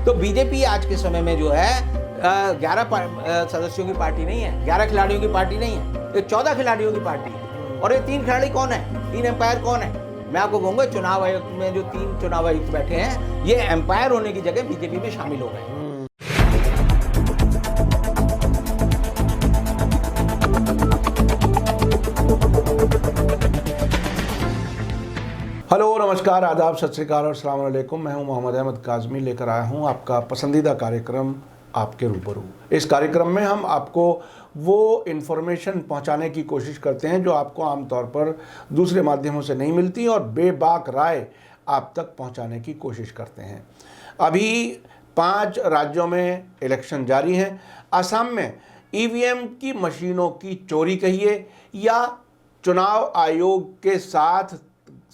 तो बीजेपी आज के समय में जो है 11 सदस्यों की पार्टी नहीं है, 11 खिलाड़ियों की पार्टी नहीं है, ये 14 खिलाड़ियों की पार्टी है। और ये 3 खिलाड़ी कौन है, 3 एम्पायर कौन है? मैं आपको कहूँगा चुनाव आयोग में जो 3 चुनाव आयुक्त बैठे हैं, ये एम्पायर होने की जगह बीजेपी में शामिल हो गए। हेलो, नमस्कार, आदाब, सत श्री अकाल और अस्सलाम वालेकुम। मैं हूं मोहम्मद अहमद काज़मी, लेकर आया हूं आपका पसंदीदा कार्यक्रम आपके रूबरू। इस कार्यक्रम में हम आपको वो इन्फॉर्मेशन पहुंचाने की कोशिश करते हैं जो आपको आमतौर पर दूसरे माध्यमों से नहीं मिलती और बेबाक राय आप तक पहुंचाने की कोशिश करते हैं। अभी 5 राज्यों में इलेक्शन जारी हैं। असम में ईवीएम की मशीनों की चोरी कहिए या चुनाव आयोग के साथ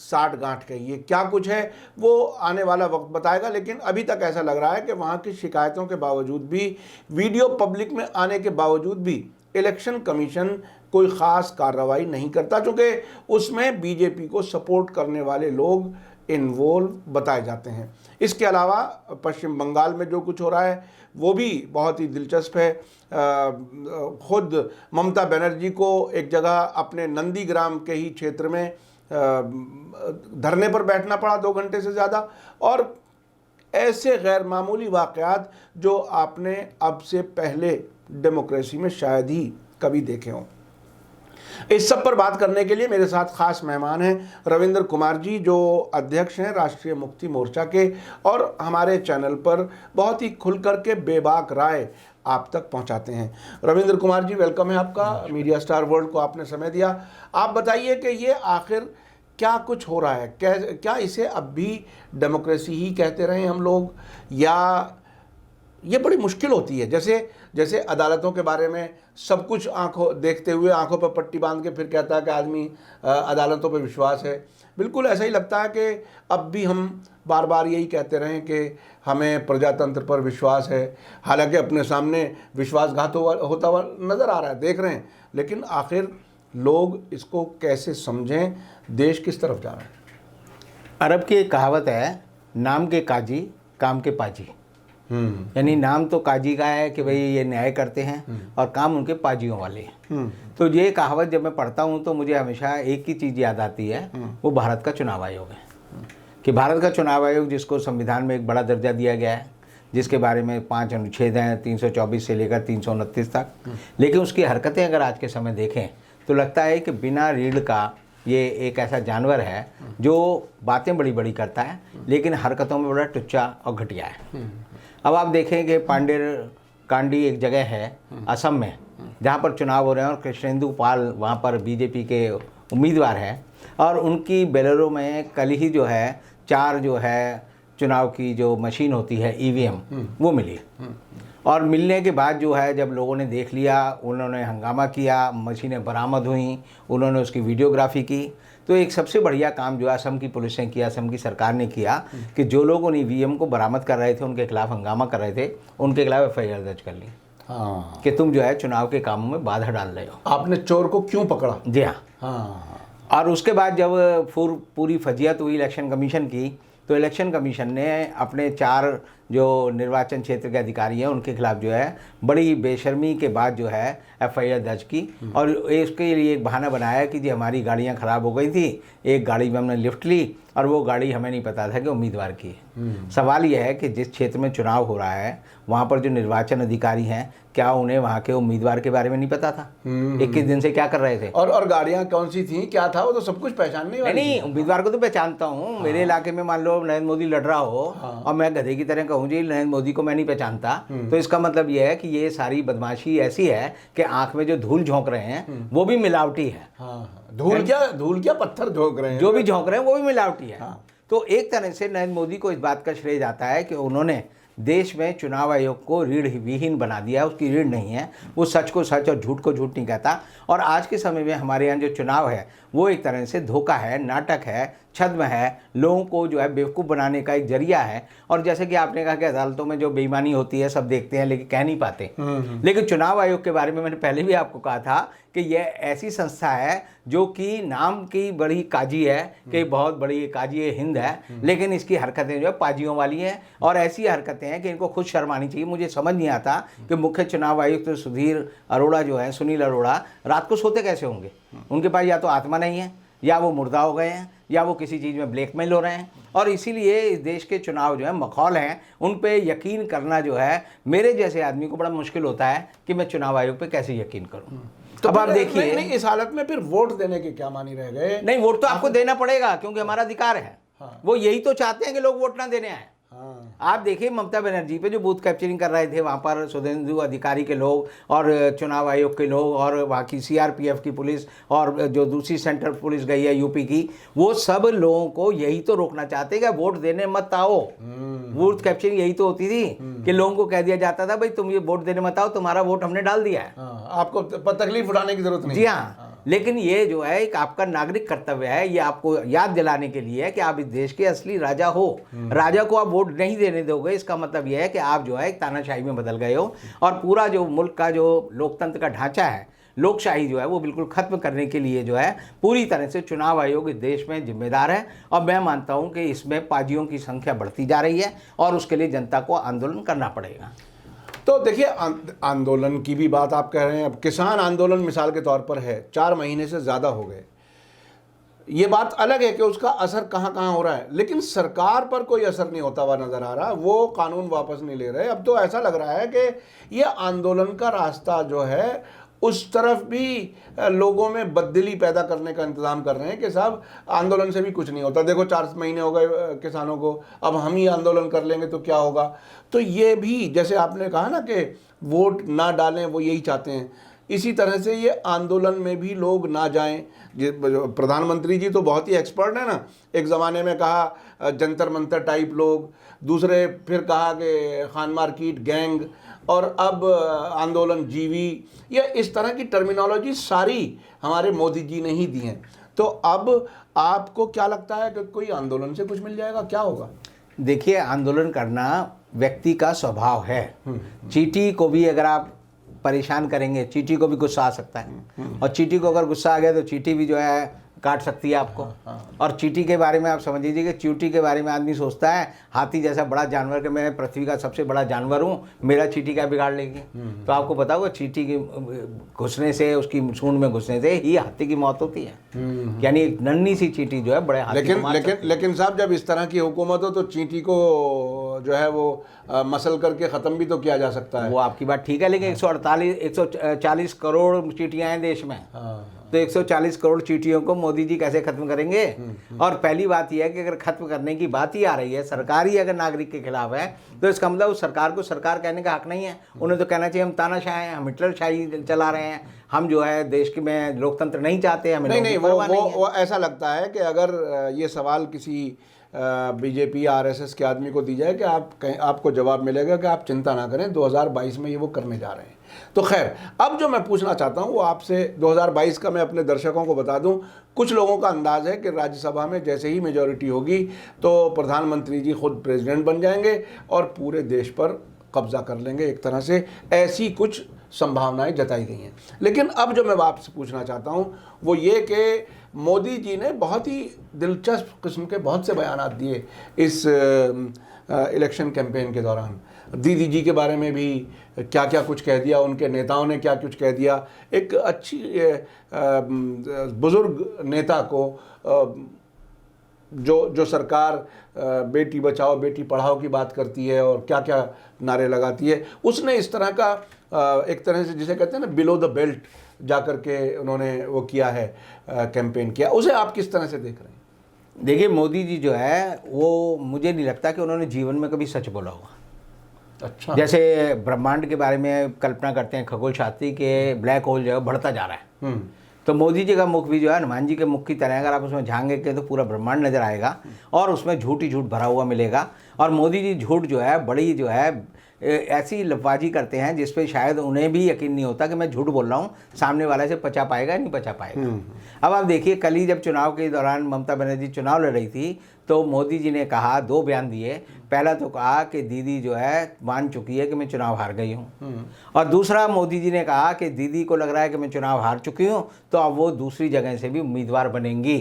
साठगांठ कहिए, क्या कुछ है वो आने वाला वक्त बताएगा। लेकिन अभी तक ऐसा लग रहा है कि वहाँ की शिकायतों के बावजूद भी, वीडियो पब्लिक में आने के बावजूद भी इलेक्शन कमीशन कोई ख़ास कार्रवाई नहीं करता, चूँकि उसमें बीजेपी को सपोर्ट करने वाले लोग इन्वॉल्व बताए जाते हैं। इसके अलावा पश्चिम बंगाल में जो कुछ हो रहा है वो भी बहुत ही दिलचस्प है। खुद ममता बनर्जी को एक जगह अपने नंदीग्राम के ही क्षेत्र में धरने पर बैठना पड़ा 2 घंटे से ज़्यादा, और ऐसे गैर मामूली वाक़यात जो आपने अब से पहले डेमोक्रेसी में शायद ही कभी देखे हों। इस सब पर बात करने के लिए मेरे साथ ख़ास मेहमान हैं रविंद्र कुमार जी, जो अध्यक्ष हैं राष्ट्रीय मुक्ति मोर्चा के, और हमारे चैनल पर बहुत ही खुलकर के बेबाक राय आप तक पहुंचाते हैं। रविंद्र कुमार जी, वेलकम है आपका। मीडिया स्टार वर्ल्ड को आपने समय दिया। आप बताइए कि ये आखिर क्या कुछ हो रहा है, क्या इसे अब भी डेमोक्रेसी ही कहते रहें हम लोग, या ये बड़ी मुश्किल होती है? जैसे अदालतों के बारे में सब कुछ आंखों देखते हुए, आंखों पर पट्टी बांध के फिर कहता है कि आदमी अदालतों पर विश्वास है। बिल्कुल ऐसा ही लगता है कि अब भी हम बार बार यही कहते रहें कि हमें प्रजातंत्र पर विश्वास है, हालांकि अपने सामने विश्वासघात होता हुआ नज़र आ रहा है, देख रहे हैं। लेकिन आखिर लोग इसको कैसे समझें, देश किस तरफ जा रहा है? अरब की एक कहावत है, नाम के काजी काम के पाजी। यानी नाम तो काजी का है कि भाई ये न्याय करते हैं, और काम उनके पाजियों वाले हैं। तो ये कहावत जब मैं पढ़ता हूँ तो मुझे हमेशा एक ही चीज़ याद आती है, वो भारत का चुनाव आयोग है। कि भारत का चुनाव आयोग, जिसको संविधान में एक बड़ा दर्जा दिया गया है, जिसके बारे में 5 अनुच्छेद हैं, 324 से लेकर 329 तक। लेकिन उसकी हरकतें अगर आज के समय देखें तो लगता है कि बिना रीढ़ का ये एक ऐसा जानवर है जो बातें बड़ी बड़ी करता है, लेकिन हरकतों में बड़ा टुच्चा और घटिया है। अब आप देखें कि पांडेर कांडी एक जगह है असम में, जहाँ पर चुनाव हो रहे हैं, और कृष्णेंदु पाल वहाँ पर बीजेपी के उम्मीदवार हैं, और उनकी बेलेरो में कल ही जो है 4 जो है चुनाव की जो मशीन होती है ईवीएम, वो मिली। और मिलने के बाद जो है जब लोगों ने देख लिया, उन्होंने हंगामा किया, मशीनें बरामद हुई, उन्होंने उसकी वीडियोग्राफी की। तो एक सबसे बढ़िया काम जो असम की पुलिस ने किया, असम की सरकार ने किया, कि जो लोग उन ईवीएम को बरामद कर रहे थे, उनके खिलाफ हंगामा कर रहे थे, उनके खिलाफ FIR दर्ज कर ली। हाँ, कि तुम जो है चुनाव के कामों में बाधा डाल रहे हो। आपने चोर को क्यों पकड़ा? जी हाँ। और उसके बाद जब पूरी फजीयत हुई इलेक्शन कमीशन की, तो इलेक्शन कमीशन ने अपने 4 जो निर्वाचन क्षेत्र के अधिकारी हैं उनके खिलाफ जो है बड़ी बेशर्मी के बाद जो है FIR दर्ज की, और इसके लिए एक बहाना बनाया कि जी हमारी गाड़ियां ख़राब हो गई थी, एक गाड़ी में हमने लिफ्ट ली और वो गाड़ी हमें नहीं पता था कि उम्मीदवार की है। सवाल यह है कि जिस क्षेत्र में चुनाव हो रहा है वहाँ पर जो निर्वाचन अधिकारी हैं, क्या उन्हें वहाँ के उम्मीदवार के बारे में नहीं पता था? 21 दिन से क्या कर रहे थे? और गाड़ियाँ कौन सी थी, क्या था, वो तो सब कुछ पहचानने वाली नहीं, उम्मीदवार को तो पहचानता हूँ। हाँ। मेरे इलाके में मान लो नरेंद्र मोदी लड़ रहा हो, हाँ, और मैं गधे की तरह कहूँ जी नरेंद्र मोदी को मैं नहीं पहचानता, तो इसका मतलब यह है कि ये सारी बदमाशी ऐसी है कि आंख में जो धूल झोंक रहे हैं वो भी मिलावटी है। हाँ, धूल क्या पत्थर झोंक रहे हैं, जो भी झोंक रहे हैं वो भी मिलावटी है। हाँ। तो एक तरह से नरेंद्र मोदी को इस बात का श्रेय जाता है कि उन्होंने देश में चुनाव आयोग को रीढ़ विहीन बना दिया। उसकी रीढ़ नहीं है, वो सच को सच और झूठ को झूठ नहीं कहता। और आज के समय में हमारे यहाँ जो चुनाव है वो एक तरह से धोखा है, नाटक है, छद्म है, लोगों को जो है बेवकूफ़ बनाने का एक जरिया है। और जैसे कि आपने कहा कि अदालतों में जो बेईमानी होती है सब देखते हैं लेकिन कह नहीं पाते। लेकिन चुनाव आयोग के बारे में मैंने पहले भी आपको कहा था कि यह ऐसी संस्था है जो कि नाम की बड़ी काजी है कि बहुत बड़ी काजी हिंद है, लेकिन इसकी हरकतें जो है पाजियों वाली हैं और ऐसी हरकतें हैं कि इनको खुद शर्म आनी चाहिए। मुझे समझ नहीं आता कि मुख्य चुनाव आयुक्त तो सुधीर अरोड़ा जो है, सुनील अरोड़ा, रात को सोते कैसे होंगे। उनके पास या तो आत्मा नहीं है, या वो मुर्दा हो गए हैं, या वो किसी चीज़ में ब्लैकमेल हो रहे हैं। और इसीलिए इस देश के चुनाव जो है मखौल हैं, उन पे यकीन करना जो है मेरे जैसे आदमी को बड़ा मुश्किल होता है कि मैं चुनाव आयोग पे कैसे यकीन करूं। तो अब आप देखिए, नहीं, इस हालत में फिर वोट देने के क्या मानी रह गए? नहीं, वोट तो आपको देना पड़ेगा क्योंकि हमारा अधिकार है। वो यही तो चाहते हैं कि लोग वोट ना देने आए। आप देखिए ममता बनर्जी पे जो बूथ कैप्चरिंग कर रहे थे वहाँ पर शुभेंदु अधिकारी के लोग और चुनाव आयोग के लोग और वहाँ की सीआरपीएफ की पुलिस और जो दूसरी सेंट्रल पुलिस गई है यूपी की, वो सब लोगों को यही तो रोकना चाहते हैं कि वोट देने मत आओ। बूथ कैप्चरिंग यही तो होती थी कि लोगों को कह दिया जाता था भाई तुम ये वोट देने मत आओ, तुम्हारा वोट हमने डाल दिया है, आपको तकलीफ उठाने की जरूरत नहीं। जी हाँ। लेकिन ये जो है एक आपका नागरिक कर्तव्य है, ये आपको याद दिलाने के लिए है कि आप इस देश के असली राजा हो। राजा को आप वोट नहीं देने दोगे, इसका मतलब यह है कि आप जो है एक तानाशाही में बदल गए हो और पूरा जो मुल्क का जो लोकतंत्र का ढांचा है, लोकशाही जो है वो बिल्कुल खत्म करने के लिए जो है पूरी तरह से चुनाव आयोग इस देश में जिम्मेदार है। और मैं मानता हूं कि इसमें पाजियों की संख्या बढ़ती जा रही है और उसके लिए जनता को आंदोलन करना पड़ेगा। तो देखिए, आंदोलन की भी बात आप कह रहे हैं। अब किसान आंदोलन मिसाल के तौर पर है, 4 महीने से ज़्यादा हो गए। ये बात अलग है कि उसका असर कहाँ कहाँ हो रहा है, लेकिन सरकार पर कोई असर नहीं होता हुआ नज़र आ रहा। वो कानून वापस नहीं ले रहे। अब तो ऐसा लग रहा है कि ये आंदोलन का रास्ता जो है उस तरफ भी लोगों में बददिली पैदा करने का इंतज़ाम कर रहे हैं कि साहब आंदोलन से भी कुछ नहीं होता। देखो 4 महीने हो गए किसानों को, अब हम ही आंदोलन कर लेंगे तो क्या होगा। तो ये भी जैसे आपने कहा ना कि वोट ना डालें, वो यही चाहते हैं। इसी तरह से ये आंदोलन में भी लोग ना जाएं। प्रधानमंत्री जी तो बहुत ही एक्सपर्ट है ना। एक ज़माने में कहा जंतर मंतर टाइप लोग, दूसरे फिर कहा कि खान मार्केट गैंग, और अब आंदोलन जीवी। ये इस तरह की टर्मिनोलॉजी सारी हमारे मोदी जी ने ही दी हैं। तो अब आपको क्या लगता है कि कोई आंदोलन से कुछ मिल जाएगा, क्या होगा? देखिए, आंदोलन करना व्यक्ति का स्वभाव है। चींटी को भी अगर आप परेशान करेंगे, चींटी को भी गुस्सा आ सकता है और चींटी को अगर गुस्सा आ गया तो चींटी भी जो है काट सकती है आपको। और चींटी के बारे में आप समझ लीजिए कि चींटी के बारे में आदमी सोचता है हाथी जैसा बड़ा जानवर कि मैं पृथ्वी का सबसे बड़ा जानवर हूँ, मेरा चींटी क्या बिगाड़ लेगी। तो आपको पता होगा चींटी के घुसने से, उसकी सूंड में घुसने से ही हाथी की मौत होती है। यानी एक नन्ही सी चींटी जो है बड़े हाथी लेकिन साहब, जब इस तरह की हुकूमत हो तो चींटी को जो है वो मसल करके ख़त्म भी तो किया जा सकता है। वो आपकी बात ठीक है, लेकिन 140 करोड़ चींटियाँ हैं देश में। तो 140 करोड़ चींटियों को मोदी जी कैसे खत्म करेंगे। और पहली बात यह है कि अगर खत्म करने की बात ही आ रही है, सरकार ही अगर नागरिक के खिलाफ है, तो इसका मतलब उस सरकार को सरकार कहने का हक नहीं है। उन्हें तो कहना चाहिए हम तानाशाह हैं, हम हिटलरशाही चला रहे हैं, हम जो है देश के में लोकतंत्र नहीं चाहते। हमें नहीं, वो ऐसा लगता है कि अगर ये सवाल किसी बीजेपी आरएसएस के आदमी को दी जाए कि आपको जवाब मिलेगा कि आप चिंता ना करें, 2022 में ये वो करने जा रहे हैं। तो खैर, अब जो मैं पूछना चाहता हूँ वो आपसे 2022 का मैं अपने दर्शकों को बता दूं। कुछ लोगों का अंदाज़ है कि राज्यसभा में जैसे ही मेजॉरिटी होगी तो प्रधानमंत्री जी खुद प्रेसिडेंट बन जाएंगे और पूरे देश पर कब्जा कर लेंगे एक तरह से। ऐसी कुछ संभावनाएं जताई गई हैं। लेकिन अब जो मैं आपसे पूछना चाहता हूं वो ये कि मोदी जी ने बहुत ही दिलचस्प किस्म के बहुत से बयानात दिए इस इलेक्शन कैंपेन के दौरान। दीदी जी के बारे में भी क्या क्या कुछ कह दिया, उनके नेताओं ने क्या कुछ कह दिया। एक अच्छी बुजुर्ग नेता को जो सरकार बेटी बचाओ बेटी पढ़ाओ की बात करती है और क्या क्या नारे लगाती है, उसने इस तरह का एक तरह से जिसे कहते हैं ना बिलो द बेल्ट जाकर के उन्होंने वो किया है, कैंपेन किया। उसे आप किस तरह से देख रहे हैं? देखिए, मोदी जी जो है वो मुझे नहीं लगता कि उन्होंने जीवन में कभी सच बोला होगा। अच्छा। जैसे ब्रह्मांड के बारे में कल्पना करते हैं खगोल शास्त्री के ब्लैक होल जो है बढ़ता जा रहा है, तो मोदी जी का मुख भी जो है हनुमान जी के मुख की तरह, अगर आप उसमें झांकेंगे तो पूरा ब्रह्मांड नजर आएगा और उसमें झूठ ही झूठ भरा हुआ मिलेगा। और मोदी जी झूठ जो है बड़ी जो है ऐसी लफबाजी करते हैं जिस पे शायद उन्हें भी यकीन नहीं होता कि मैं झूठ बोल रहा हूँ, सामने वाले से पचा पाएगा नहीं पचा पाएगा। अब आप देखिए, कल ही जब चुनाव के दौरान ममता बनर्जी चुनाव लड़ रही थी तो मोदी जी ने कहा, 2 बयान दिए। पहला तो कहा कि दीदी जो है मान चुकी है कि मैं चुनाव हार गई हूँ, और दूसरा मोदी जी ने कहा कि दीदी को लग रहा है कि मैं चुनाव हार चुकी हूँ तो अब वो दूसरी जगह से भी उम्मीदवार बनेंगी।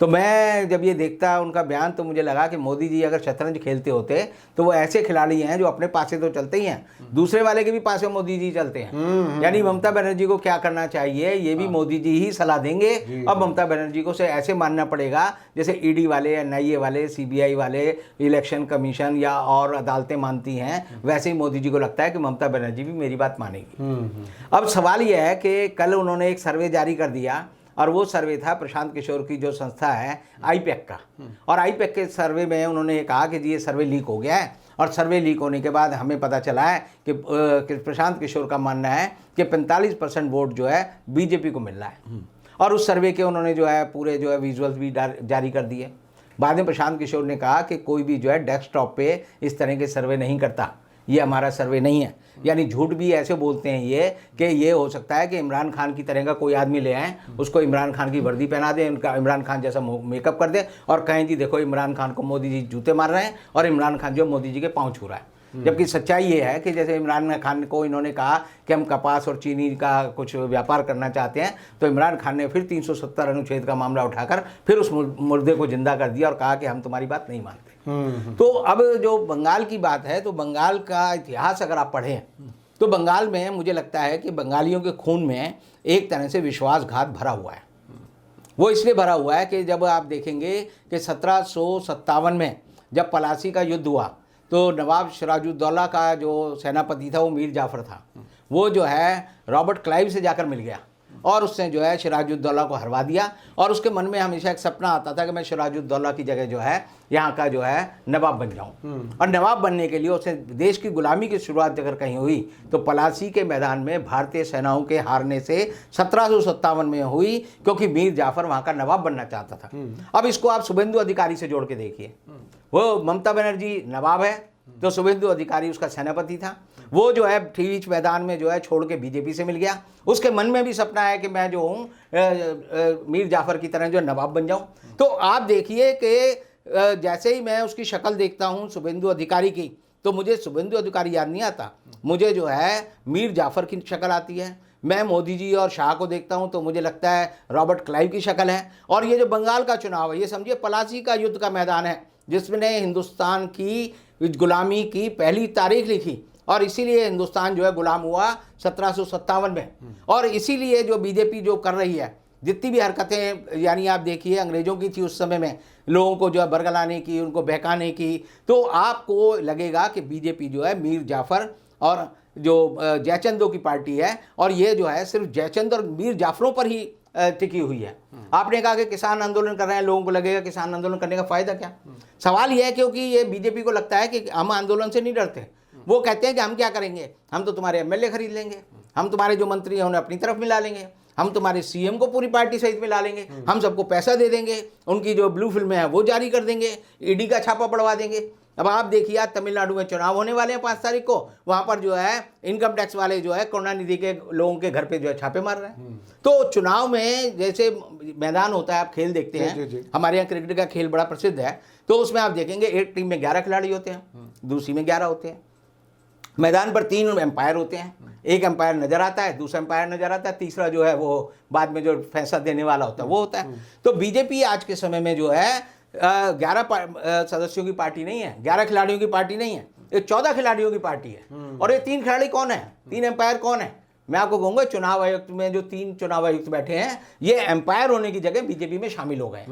तो मैं जब ये देखता उनका बयान तो मुझे लगा कि मोदी जी अगर शतरंज खेलते होते तो वो ऐसे खिलाड़ी हैं जो अपने पासे तो चलते ही हैं, दूसरे वाले के भी पासे मोदी जी चलते हैं। यानी ममता बनर्जी को क्या करना चाहिए ये भी मोदी जी ही सलाह देंगे। अब ममता बनर्जी को से ऐसे मानना पड़ेगा जैसे ईडी वाले, एनआईए वाले, सीबीआई वाले, इलेक्शन कमीशन या और अदालतें मानती हैं, वैसे ही मोदी जी को लगता है कि ममता बनर्जी भी मेरी बात मानेगी। अब सवाल यह है कि कल उन्होंने एक सर्वे जारी कर दिया और वो सर्वे था प्रशांत किशोर की जो संस्था है आईपैक का, और आईपैक के सर्वे में उन्होंने ये कहा कि जी ये सर्वे लीक हो गया है, और सर्वे लीक होने के बाद हमें पता चला है कि प्रशांत किशोर का मानना है कि 45% वोट जो है बीजेपी को मिल रहा है। और उस सर्वे के उन्होंने जो है पूरे जो है विजुअल्स भी जारी कर दिए। बाद में प्रशांत किशोर ने कहा कि कोई भी जो है डेस्कटॉप पे इस तरह के सर्वे नहीं करता, ये हमारा सर्वे नहीं है। यानी झूठ भी ऐसे बोलते हैं ये कि ये हो सकता है कि इमरान खान की तरह का कोई आदमी ले आए, उसको इमरान खान की वर्दी पहना दें, उनका इमरान खान जैसा मेकअप कर दे और कहें जी देखो इमरान खान को मोदी जी जूते मार रहे हैं और इमरान खान जो मोदी जी के पाँव छू रहा है। जबकि सच्चाई ये है कि जैसे इमरान खान को इन्होंने कहा कि हम कपास और चीनी का कुछ व्यापार करना चाहते हैं, तो इमरान खान ने फिर 370 अनुच्छेद का मामला उठाकर फिर उस मुर्दे को जिंदा कर दिया और कहा कि हम तुम्हारी बात नहीं मानते। तो अब जो बंगाल की बात है, तो बंगाल का इतिहास अगर आप पढ़ें तो बंगाल में मुझे लगता है कि बंगालियों के खून में एक तरह से विश्वासघात भरा हुआ है। वो इसलिए भरा हुआ है कि जब आप देखेंगे कि 1757 में जब पलासी का युद्ध हुआ तो नवाब सिराजुद्दौला का जो सेनापति था वो मीर जाफर था। वो जो है रॉबर्ट क्लाइव से जाकर मिल गया और उसने जो है सिराजुद्दौला को हरवा दिया, और उसके मन में हमेशा एक सपना आता था कि मैं सिराजुद्दौला की जगह जो है यहाँ का जो है नवाब बन जाऊँ। और नवाब बनने के लिए उसने देश की गुलामी की शुरुआत अगर कहीं हुई तो पलासी के मैदान में भारतीय सेनाओं के हारने से 1757 में हुई, क्योंकि मीर जाफर वहाँ का नवाब बनना चाहता था। अब इसको आप शुभेंदु अधिकारी से जोड़ के देखिए, वो ममता बनर्जी नवाब है तो शुभेंदु अधिकारी उसका सेनापति था। वो जो है ठीक मैदान में जो है छोड़ के बीजेपी से मिल गया। उसके मन में भी सपना है कि मैं जो हूँ मीर जाफर की तरह जो नवाब बन जाऊँ। तो आप देखिए कि जैसे ही मैं उसकी शक्ल देखता हूँ शुभेंदु अधिकारी की, तो मुझे शुभेंदु अधिकारी याद नहीं आता, मुझे जो है मीर जाफर की शक्ल आती है। मैं मोदी जी और शाह को देखता हूं तो मुझे लगता है रॉबर्ट क्लाइव की शक्ल है। और ये जो बंगाल का चुनाव है, ये समझिए पलासी का युद्ध का मैदान है जिसने हिंदुस्तान की गुलामी की पहली तारीख लिखी, और इसीलिए हिंदुस्तान जो है गुलाम हुआ 1757 में। और इसीलिए जो बीजेपी जो कर रही है जितनी भी हरकतें, यानी आप देखिए अंग्रेज़ों की थी उस समय में, लोगों को जो है बरगलाने की, उनको बहकाने की, तो आपको लगेगा कि बीजेपी जो है मीर जाफर और जो जयचंदों की पार्टी है, और ये जो है सिर्फ जयचंद और मीर जाफरों पर ही टिकी हुई है। आपने कहा कि किसान आंदोलन कर रहे हैं, लोगों को लगेगा किसान आंदोलन करने का फ़ायदा क्या। सवाल यह है क्योंकि ये बीजेपी को लगता है कि हम आंदोलन से नहीं डरते। वो कहते हैं कि हम क्या करेंगे, हम तो तुम्हारे एमएलए खरीद लेंगे, हम तुम्हारे जो मंत्री हैं उन्हें अपनी तरफ मिला लेंगे, हम तुम्हारे सीएम को पूरी पार्टी सहित मिला लेंगे, हम सबको पैसा दे देंगे, उनकी जो ब्लू फिल्में हैं वो जारी कर देंगे, ईडी का छापा पड़वा देंगे। अब आप देखिए आज तमिलनाडु में चुनाव होने वाले हैं 5 तारीख को, वहाँ पर जो है इनकम टैक्स वाले जो है करुणानिधि के लोगों के घर पे जो है छापे मार रहे हैं। तो चुनाव में जैसे मैदान होता है, आप खेल देखते हैं, हमारे यहाँ क्रिकेट का खेल बड़ा प्रसिद्ध है, तो उसमें आप देखेंगे एक टीम में 11 खिलाड़ी होते हैं, दूसरी में 11 होते हैं, मैदान पर 3 एम्पायर होते हैं, एक एम्पायर नजर आता है, दूसरा एम्पायर नजर आता है, तीसरा जो है वो बाद में जो फैसला देने वाला होता है वो होता है। तो बीजेपी आज के समय में जो है 11 सदस्यों की पार्टी नहीं है, 11 खिलाड़ियों की पार्टी नहीं है, ये 14 खिलाड़ियों की पार्टी है। और ये 3 खिलाड़ी कौन है, 3 एम्पायर कौन है, मैं आपको कहूँगा चुनाव आयुक्त में जो 3 चुनाव आयुक्त बैठे हैं ये एम्पायर होने की जगह बीजेपी में शामिल हो गए।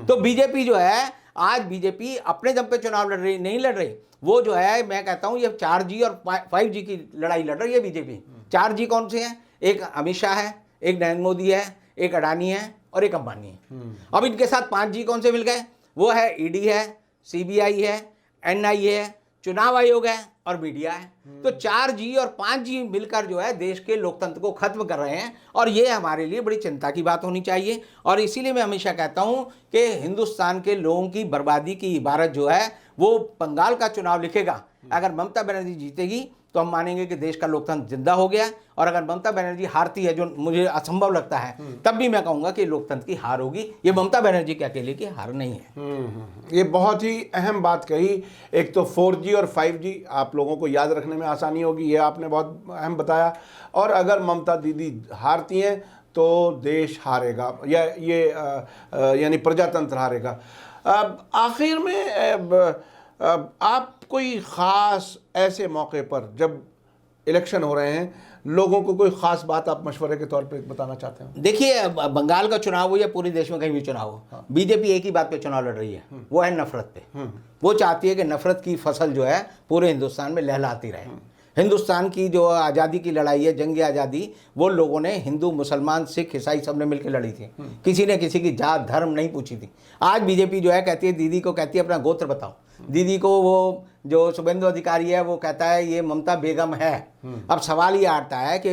तो बीजेपी जो है आज बीजेपी अपने दम पे चुनाव लड़ रही नहीं लड़ रही, वो जो है मैं कहता हूँ ये 4G और 5G की लड़ाई लड़ रही है बीजेपी। 4G कौन से हैं, एक अमित शाह है, एक नरेंद्र मोदी है, एक अडानी है और एक अंबानी है। अब इनके साथ 5G कौन से मिल गए, वो है ईडी है, सीबीआई है, एनआईए है, चुनाव आयोग है और मीडिया है। तो 4G और 5G मिलकर जो है देश के लोकतंत्र को खत्म कर रहे हैं, और ये हमारे लिए बड़ी चिंता की बात होनी चाहिए। और इसीलिए मैं हमेशा कहता हूं कि हिंदुस्तान के लोगों की बर्बादी की इबारत जो है वो बंगाल का चुनाव लिखेगा। अगर ममता बनर्जी जीतेगी तो हम मानेंगे कि देश का लोकतंत्र जिंदा हो गया, और अगर ममता बनर्जी हारती है, जो मुझे असंभव लगता है, तब भी मैं कहूंगा कि लोकतंत्र की हार होगी। ये ममता बनर्जी के अकेले की हार नहीं है। ये बहुत ही अहम बात कही। एक तो 4G और 5G आप लोगों को याद रखने में आसानी होगी, ये आपने बहुत अहम बताया। और अगर ममता दीदी हारती हैं तो देश हारेगा, या ये यानी प्रजातंत्र हारेगा। अब आखिर में आप कोई ख़ास ऐसे मौके पर जब इलेक्शन हो रहे हैं, लोगों को कोई ख़ास बात आप मशवरे के तौर पे बताना चाहते हैं? देखिए, बंगाल का चुनाव हो या पूरे देश में कहीं भी चुनाव हो, बीजेपी एक ही बात पे चुनाव लड़ रही है, वो है नफरत पे। वो चाहती है कि नफरत की फसल जो है पूरे हिंदुस्तान में लहलाती रहे। हिंदुस्तान की जो आज़ादी की लड़ाई है, जंग आज़ादी, वो लोगों ने हिंदू, मुसलमान, सिख, ईसाई सब ने मिलकर लड़ी थी। किसी ने किसी की जात धर्म नहीं पूछी थी। आज बीजेपी जो है कहती है, दीदी को कहती है अपना गोत्र बताओ। दीदी को वो जो शुभेंदु अधिकारी है वो कहता है ये ममता बेगम है। अब सवाल ये आता है कि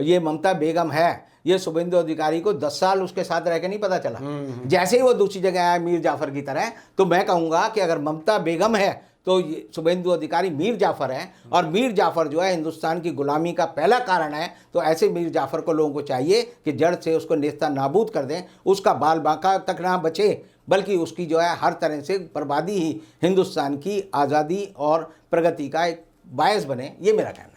ये ममता बेगम है, ये शुभेंदु अधिकारी को 10 साल उसके साथ रह के नहीं पता चला। जैसे ही वो दूसरी जगह आया मीर जाफर की तरह, तो मैं कहूँगा कि अगर ममता बेगम है तो ये शुभेंदु अधिकारी मीर जाफर है, और मीर जाफर जो है हिंदुस्तान की गुलामी का पहला कारण है। तो ऐसे मीर जाफर को लोगों को चाहिए कि जड़ से उसको नेस्ता नाबूद कर दें, उसका बाल बांका तक ना बचे, बल्कि उसकी जो है हर तरह से बर्बादी ही हिंदुस्तान की आज़ादी और प्रगति का एक बायस बने। ये मेरा कहना है।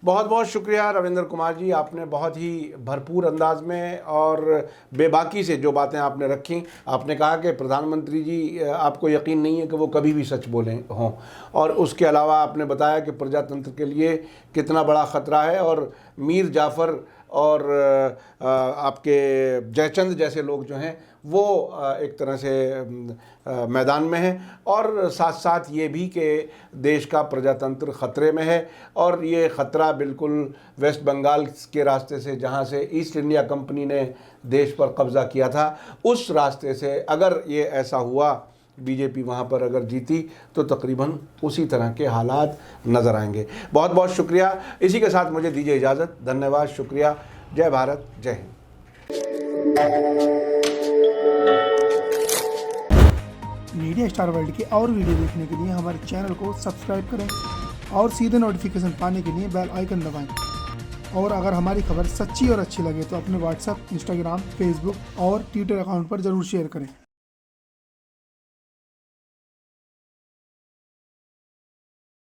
बहुत बहुत शुक्रिया रविंद्र कुमार जी, आपने बहुत ही भरपूर अंदाज में और बेबाकी से जो बातें आपने रखी। आपने कहा कि प्रधानमंत्री जी आपको यकीन नहीं है कि वो कभी भी सच बोले हों, और उसके अलावा आपने बताया कि प्रजातंत्र के लिए कितना बड़ा ख़तरा है, और मीर जाफ़र और आपके जयचंद जैसे लोग जो हैं वो एक तरह से मैदान में हैं, और साथ साथ ये भी कि देश का प्रजातंत्र ख़तरे में है। और ये ख़तरा बिल्कुल वेस्ट बंगाल के रास्ते से, जहाँ से ईस्ट इंडिया कंपनी ने देश पर कब्ज़ा किया था, उस रास्ते से अगर ये ऐसा हुआ, बीजेपी वहाँ पर अगर जीती, तो तकरीबन उसी तरह के हालात नज़र आएंगे। बहुत बहुत शुक्रिया। इसी के साथ मुझे दीजिए इजाज़त। धन्यवाद, शुक्रिया। जय भारत, जय हिंद। मीडिया स्टार वर्ल्ड के और वीडियो देखने के लिए हमारे चैनल को सब्सक्राइब करें, और सीधे नोटिफिकेशन पाने के लिए बेल आइकन दबाएं। और अगर हमारी खबर सच्ची और अच्छी लगे तो अपने व्हाट्सएप, इंस्टाग्राम, फेसबुक और ट्विटर अकाउंट पर ज़रूर शेयर करें।